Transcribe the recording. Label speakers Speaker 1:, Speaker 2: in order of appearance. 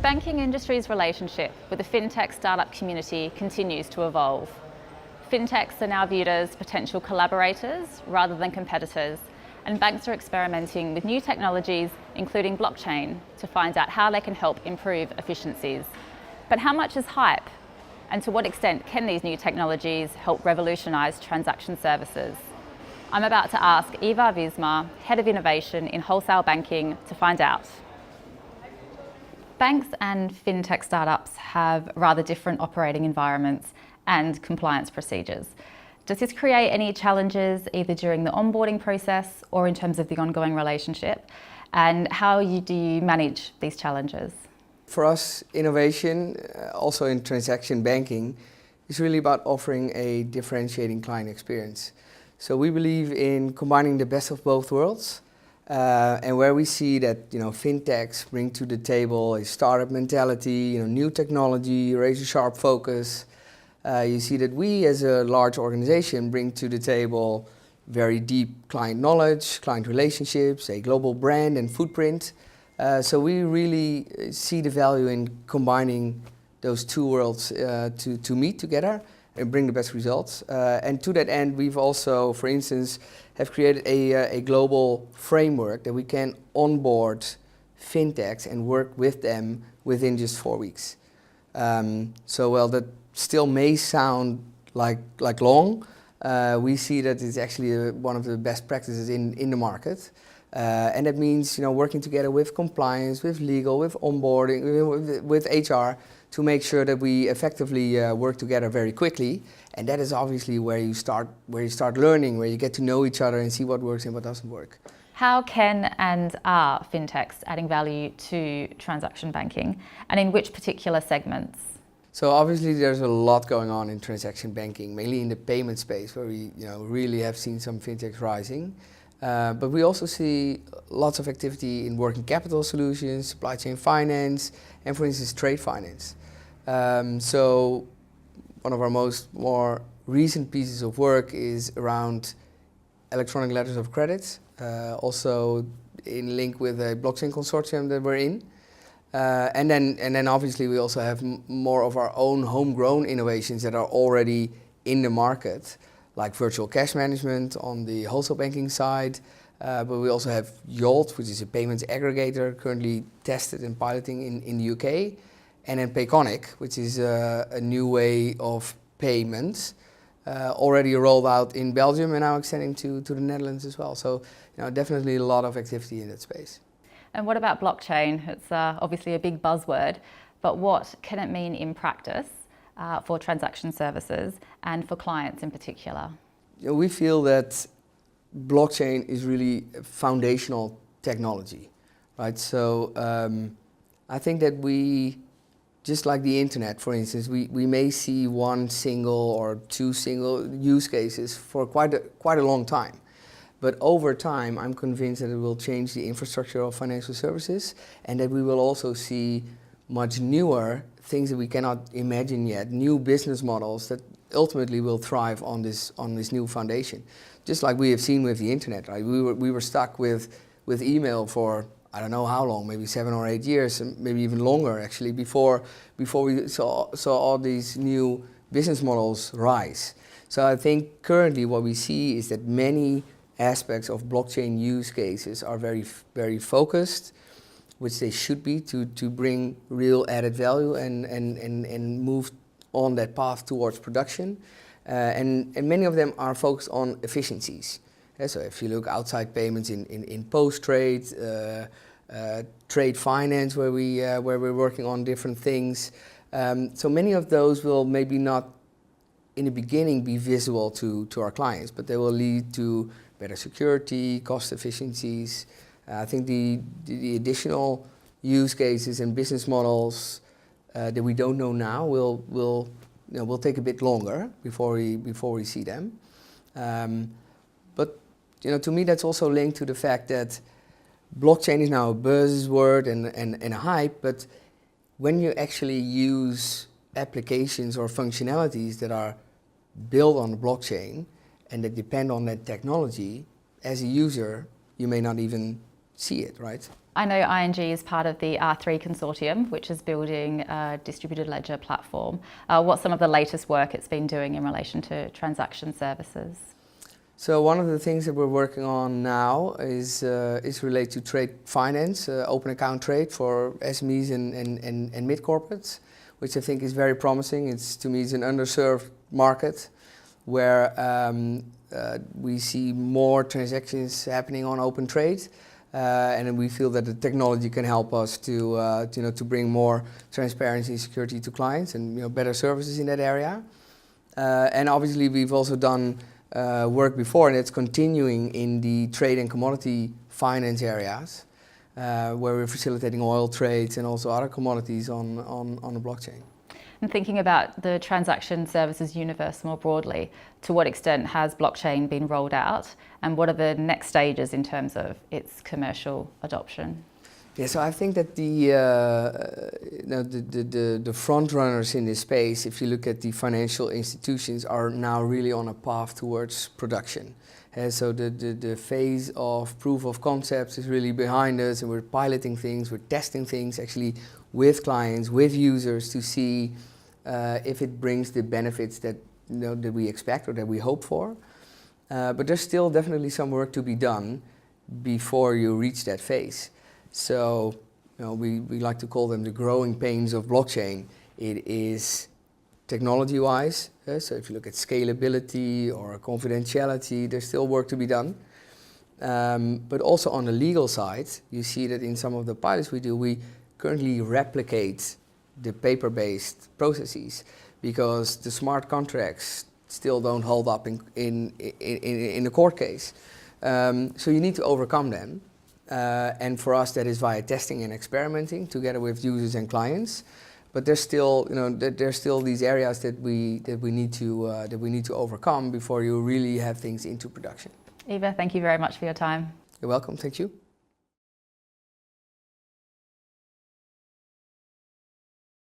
Speaker 1: banking industry's relationship with the fintech startup community continues to evolve. Fintechs are now viewed as potential collaborators rather than competitors, and banks are experimenting with new technologies, including blockchain, to find out how they can help improve efficiencies. But how much is hype? And to what extent can these new technologies help revolutionise transaction services? I'm about to ask Ivar Wiersma, Head of Innovation in Wholesale Banking, to find out. Banks and fintech startups have rather different operating environments and compliance procedures. Does this create any challenges either during the onboarding process or in terms of the ongoing relationship? And how do you manage these challenges?
Speaker 2: For us, innovation, also in transaction banking, is really about offering a differentiating client experience. So we believe in combining the best of both worlds. And where we see that fintechs bring to the table a startup mentality, new technology, razor-sharp focus. You see that we as a large organization bring to the table very deep client knowledge, client relationships, a global brand and footprint. So we really see the value in combining those two worlds to meet together and bring the best results. And to that end, we've also, for instance, have created a global framework that we can onboard fintechs and work with them within just 4 weeks. So while that still may sound like long, we see that it's actually one of the best practices in the market. And that means working together with compliance, with legal, with onboarding, with HR, to make sure that we effectively work together very quickly. And that is obviously where you start learning, where you get to know each other and see what works and what doesn't work.
Speaker 1: How can and are fintechs adding value to transaction banking, and in which particular segments?
Speaker 2: So obviously there's a lot going on in transaction banking, mainly in the payment space, where we really have seen some fintechs rising. But we also see lots of activity in working capital solutions, supply chain finance, and for instance trade finance. So one of our more recent pieces of work is around electronic letters of credit, also in link with a blockchain consortium that we're in. And then obviously we also have more of our own homegrown innovations that are already in the market, like virtual cash management on the wholesale banking side. But we also have Yolt, which is a payments aggregator currently tested and piloting in the UK. And then Payconic, which is a new way of payments, already rolled out in Belgium and now extending to the Netherlands as well. So definitely a lot of activity in that space.
Speaker 1: And what about blockchain? It's obviously a big buzzword, but what can it mean in practice for transaction services and for clients in particular?
Speaker 2: We feel that blockchain is really foundational technology, right? So I think that we, just like the internet, for instance, we may see one single or two single use cases for quite a long time. But over time, I'm convinced that it will change the infrastructure of financial services, and that we will also see much newer things that we cannot imagine yet, new business models that ultimately will thrive on this new foundation. Just like we have seen with the internet, right? We were stuck with email for I don't know how long, maybe 7 or 8 years, maybe even longer actually, before we saw all these new business models rise. So I think currently what we see is that many aspects of blockchain use cases are very focused, which they should be, to bring real added value and move on that path towards production. And many of them are focused on efficiencies. So if you look outside payments in post-trade, trade finance, where we're working on different things. So many of those will maybe not in the beginning be visible to our clients, but they will lead to better security, cost efficiencies. I think the additional use cases and business models that we don't know now will take a bit longer before we see them. But to me that's also linked to the fact that blockchain is now a buzzword and a hype, but when you actually use applications or functionalities that are built on the blockchain and that depend on that technology, as a user, you may not even see it, right?
Speaker 1: I know ING is part of the R3 consortium, which is building a distributed ledger platform. What's some of the latest work it's been doing in relation to transaction services?
Speaker 2: So one of the things that we're working on now is related to trade finance, open account trade for SMEs and mid-corporates, which I think is very promising. To me, it's an underserved market where we see more transactions happening on open trade. And we feel that the technology can help us to bring more transparency and security to clients and better services in that area. And obviously we've also done work before, and it's continuing in the trade and commodity finance areas, where we're facilitating oil trades and also other commodities on the blockchain.
Speaker 1: And thinking about the transaction services universe more broadly, to what extent has blockchain been rolled out, and what are the next stages in terms of its commercial adoption?
Speaker 2: Yeah, so I think that the front runners in this space, if you look at the financial institutions, are now really on a path towards production. And so the phase of proof of concepts is really behind us, and we're piloting things, we're testing things actually with clients, with users, to see if it brings the benefits that that we expect or that we hope for. But there's still definitely some work to be done before you reach that phase. So we like to call them the growing pains of blockchain. It is technology-wise, so if you look at scalability or confidentiality, there's still work to be done. But also on the legal side, you see that in some of the pilots we do, we currently replicate the paper-based processes because the smart contracts still don't hold up in the court case. So you need to overcome them. And for us, that is via testing and experimenting together with users and clients. But there's still, there's still these areas that we need to overcome before you really have things into production.
Speaker 1: Ivar, thank you very much for your time.
Speaker 2: You're welcome. Thank you.